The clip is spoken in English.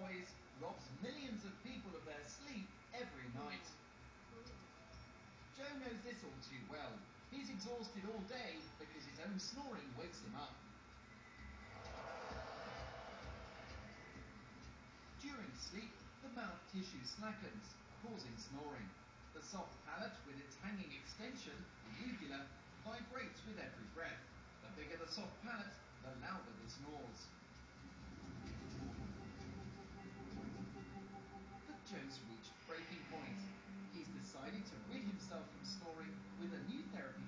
noise robs millions of people of their sleep every night. Joe knows this all too well. He's exhausted all day because his own snoring wakes him up. During sleep, the mouth tissue slackens, causing snoring. The soft palate with its hanging extension, the uvula, vibrates with every breath. The bigger the soft palate, the louder the snores. But Joe's reached breaking point. He's decided to rid himself from snoring with a new therapy